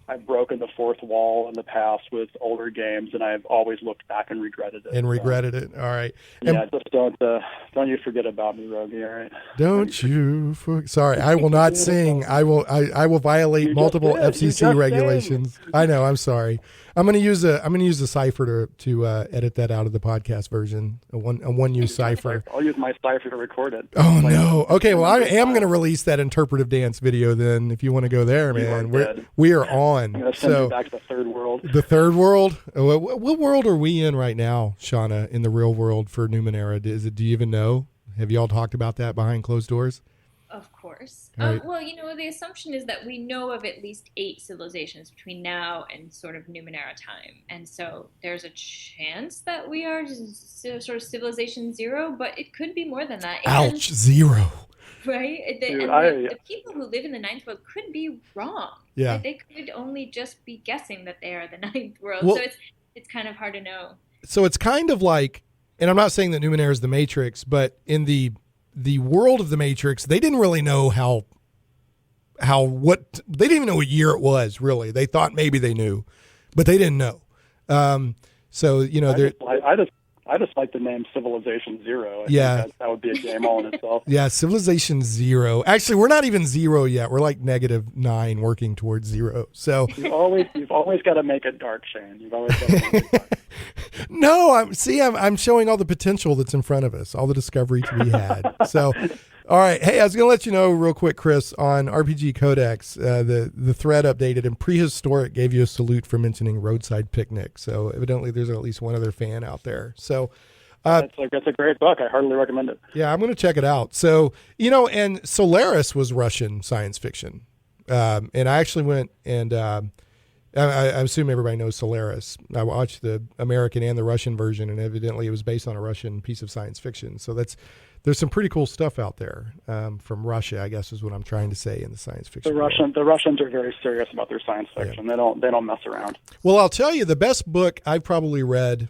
I've broken the fourth wall in the past with older games, and I've always looked back and regretted it. All right. Just don't you forget about me, Rogi. All right. Don't you? Sorry, I will not sing. I will violate multiple FCC regulations. I know. I'm sorry. I'm going to use a cipher to edit that out of the podcast version. A one-use cipher. I'll use my cipher to record it. Oh no. Okay. Well, I am going to release that interpretive dance video then. If you want to go there, man, we are on. I'm going to send you back to the third world. The third world. What world are we in right now, Shanna? In the real world for Numenera? Do you even know? Have you all talked about that behind closed doors? Of course. Right. Well, the assumption is that we know of at least 8 civilizations between now and sort of Numenera time. And so there's a chance that we are sort of civilization 0, but it could be more than that. Ouch, 0. Right? The people who live in the 9th world could be wrong. Yeah. They could only just be guessing that they are the 9th world. Well, so it's kind of hard to know. So it's kind of like, and I'm not saying that Numenera is the Matrix, but in the world of the Matrix, they didn't really know they didn't even know what year it was, really. They thought maybe they knew, but they didn't know. I just like the name Civilization 0. I think that would be a game all in itself. Yeah, Civilization 0. Actually, we're not even 0 yet. We're like -9 working towards 0. So you've always got to make it dark, Shane. You've always got to make it dark. No, I'm showing all the potential that's in front of us, all the discovery to be had. So, all right. Hey, I was going to let you know real quick, Chris, on RPG Codex, the thread updated, and Prehistoric gave you a salute for mentioning Roadside Picnic. So evidently there's at least one other fan out there. So that's a great book. I heartily recommend it. Yeah, I'm going to check it out. So, and Solaris was Russian science fiction. And I actually went and I assume everybody knows Solaris. I watched the American and the Russian version, and evidently it was based on a Russian piece of science fiction. So there's some pretty cool stuff out there from Russia, I guess is what I'm trying to say in the science fiction. The Russians are very serious about their science fiction. Yeah. They don't mess around. Well, I'll tell you, the best book I've probably read,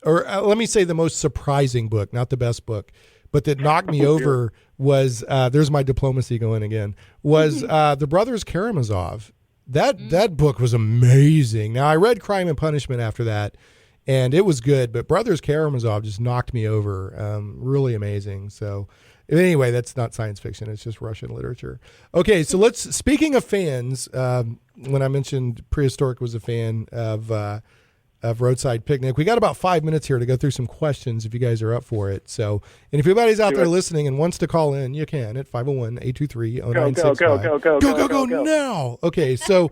or let me say the most surprising book, not the best book, but that knocked me over was there's my diplomacy going again. Was The Brothers Karamazov. That book was amazing. Now, I read Crime and Punishment after that, and it was good, but Brothers Karamazov just knocked me over. Really amazing. So anyway, that's not science fiction. It's just Russian literature. Okay, so speaking of fans, when I mentioned Prehistoric was a fan of Roadside Picnic, we got about 5 minutes here to go through some questions if you guys are up for it. So, and if anybody's out there listening and wants to call in, you can at 501-823-0965. Go now. Okay, so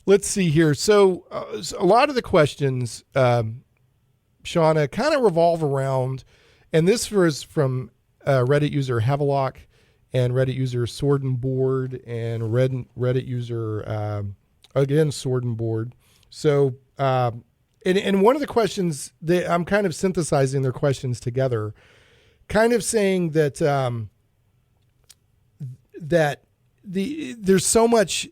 let's see here. So a lot of the questions, Shanna, kind of revolve around, and this was from Reddit user Havelock and Reddit user Sword and Board and Reddit user, again, Sword and Board. So, and one of the questions that I'm kind of synthesizing their questions together, kind of saying that, there's so much,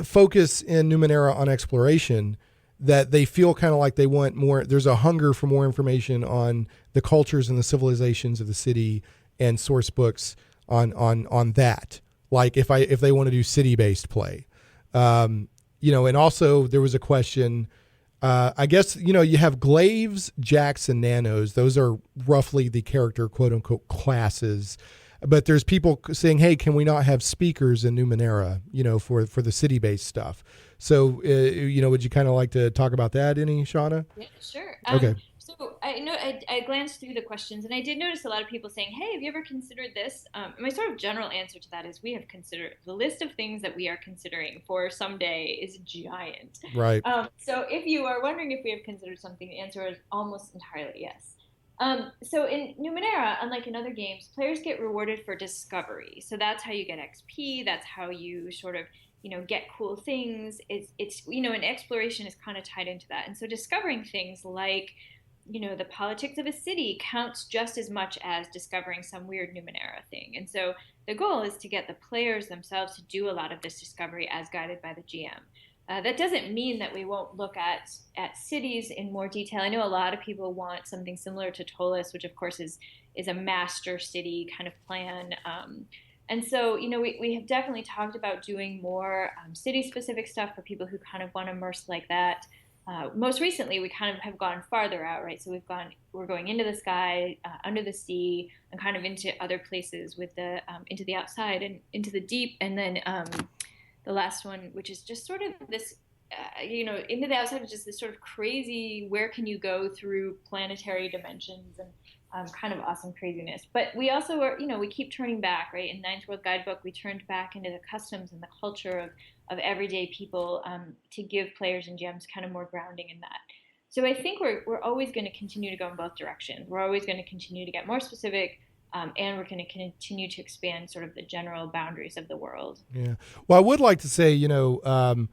focus in Numenera on exploration that they feel kind of like they want more. There's a hunger for more information on the cultures and the civilizations of the city and source books on that. Like if they want to do city-based play, and also there was a question, I guess, you have glaives, jacks, and nanos. Those are roughly the character, quote unquote, classes. But there's people saying, hey, can we not have speakers in Numenera, for the city-based stuff? So, would you kind of like to talk about that, Shanna? Yeah, sure. Okay. So I glanced through the questions, and I did notice a lot of people saying, hey, have you ever considered this? My sort of general answer to that is we have considered. The list of things that we are considering for someday is giant. Right. So if you are wondering if we have considered something, the answer is almost entirely yes. So in Numenera, unlike in other games, players get rewarded for discovery. So that's how you get XP. That's how you sort of, get cool things. It's and exploration is kind of tied into that. And so discovering things like, the politics of a city counts just as much as discovering some weird Numenera thing. And so the goal is to get the players themselves to do a lot of this discovery as guided by the GM. That doesn't mean that we won't look at cities in more detail. I know a lot of people want something similar to Tolis, which of course is a master city kind of plan. And so, we have definitely talked about doing more city-specific stuff for people who kind of want to immerse like that. Most recently, we kind of have gone farther out, right? So we're going into the sky, under the sea, and kind of into other places with the into the outside and into the deep, and then the last one, which is just sort of this, into the outside, is just this sort of crazy, where can you go through planetary dimensions and kind of awesome craziness. But we also are, we keep turning back, right? In Ninth World Guidebook, we turned back into the customs and the culture of everyday people to give players and GMs kind of more grounding in that. So I think we're always going to continue to go in both directions. We're always going to continue to get more specific, and we're going to continue to expand sort of the general boundaries of the world. Yeah. Well, I would like to say, the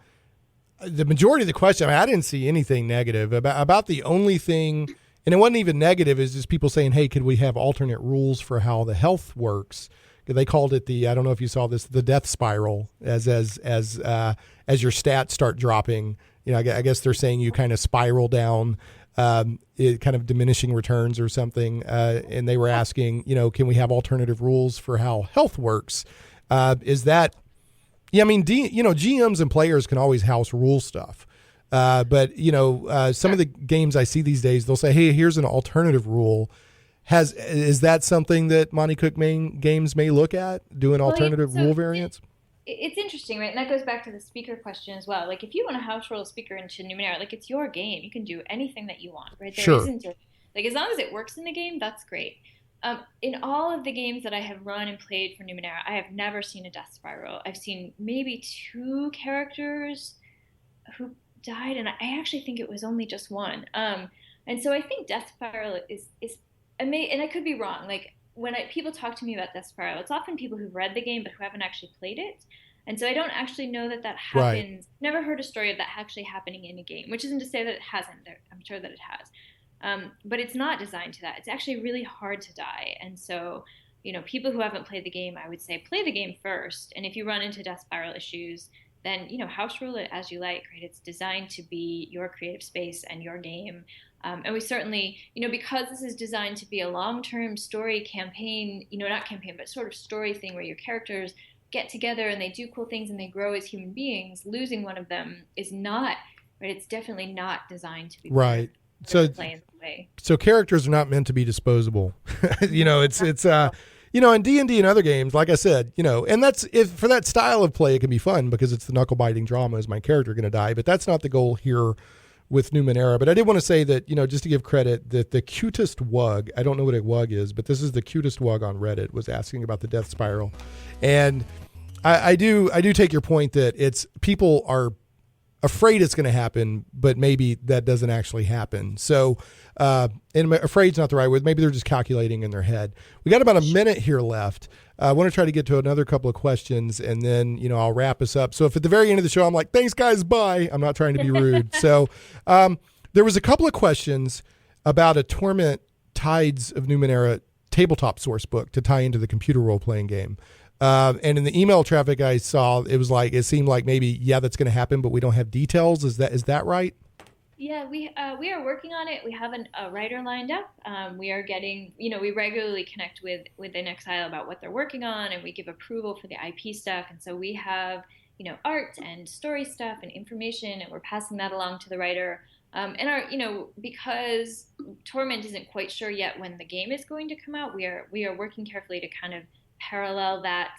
majority of the question, I didn't see anything negative about the only thing, and it wasn't even negative, is just people saying, hey, could we have alternate rules for how the health works? They called it I don't know if you saw this, the death spiral, as your stats start dropping. I guess they're saying you kind of spiral down, it kind of diminishing returns or something. And they were asking, can we have alternative rules for how health works? Is that, GMs and players can always house rule stuff. But some of the games I see these days, they'll say, hey, here's an alternative rule. Is that something that Monte Cook games may look at, doing alternative rule variants? it's interesting, right? And that goes back to the speaker question as well. Like, if you want to house roll a speaker into Numenera, like, it's your game. You can do anything that you want, right? There Sure. isn't like, as long as it works in the game, that's great. In all of the games that I have run and played for Numenera, I have never seen a death spiral. I've seen maybe 2 characters who died, and I actually think it was only just one. And so I think death spiral is amazing, and I could be wrong. Like, when people talk to me about death spiral, it's often people who've read the game but who haven't actually played it. And so I don't actually know that happens. Right. Never heard a story of that actually happening in a game, which isn't to say that it hasn't. I'm sure that it has. But it's not designed to that. It's actually really hard to die. And so, people who haven't played the game, I would say play the game first. And if you run into death spiral issues, then, house rule it as you like, right? It's designed to be your creative space and your game. And we certainly, because this is designed to be a long-term story campaign, not campaign, but sort of story thing where your characters get together and they do cool things and they grow as human beings, losing one of them is not, right? It's definitely not designed to be right. So characters are not meant to be disposable. It's in D&D and other games, like I said, and that's for that style of play, it can be fun because it's the knuckle biting drama. Is my character going to die? But that's not the goal here with Numenera. But I did want to say that, just to give credit, that the cutest wug, I don't know what a wug is, but this is the cutest wug on Reddit, was asking about the death spiral. And I do take your point that people are afraid it's going to happen, but maybe that doesn't actually happen. So, and afraid's not the right word. Maybe they're just calculating in their head. We got about a minute here left. I want to try to get to another couple of questions, and then, I'll wrap us up. So if at the very end of the show, I'm like, thanks guys, bye. I'm not trying to be rude. So, there was a couple of questions about a Torment Tides of Numenera tabletop source book to tie into the computer role-playing game. And in the email traffic I saw, it seemed like maybe, that's going to happen, but we don't have details. Is that right? Yeah, we are working on it. We have a writer lined up. We are getting, we regularly connect with In Exile about what they're working on, and we give approval for the IP stuff. And so we have, art and story stuff and information, and we're passing that along to the writer. And because Torment isn't quite sure yet when the game is going to come out, we are working carefully to kind of parallel that.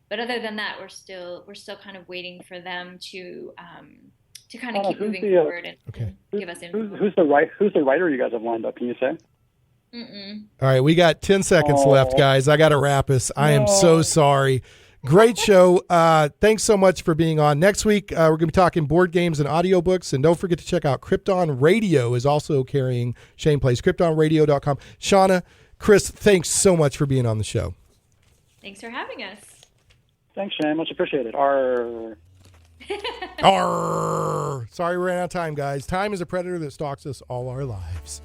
But other than that, we're still kind of waiting for them to kind of keep moving forward and give us info. Who's the writer you guys have lined up? Can you say? All right, we got 10 seconds left, guys. I got to wrap us. I am so sorry. Great show. Thanks so much for being on. Next week, we're going to be talking board games and audiobooks. And don't forget to check out Krypton Radio is also carrying Shane Plays, KryptonRadio.com. Shanna, Chris, thanks so much for being on the show. Thanks for having us. Thanks, Shane. Much appreciated. Arr. Arr. Sorry we ran out of time, guys. Time is a predator that stalks us all our lives.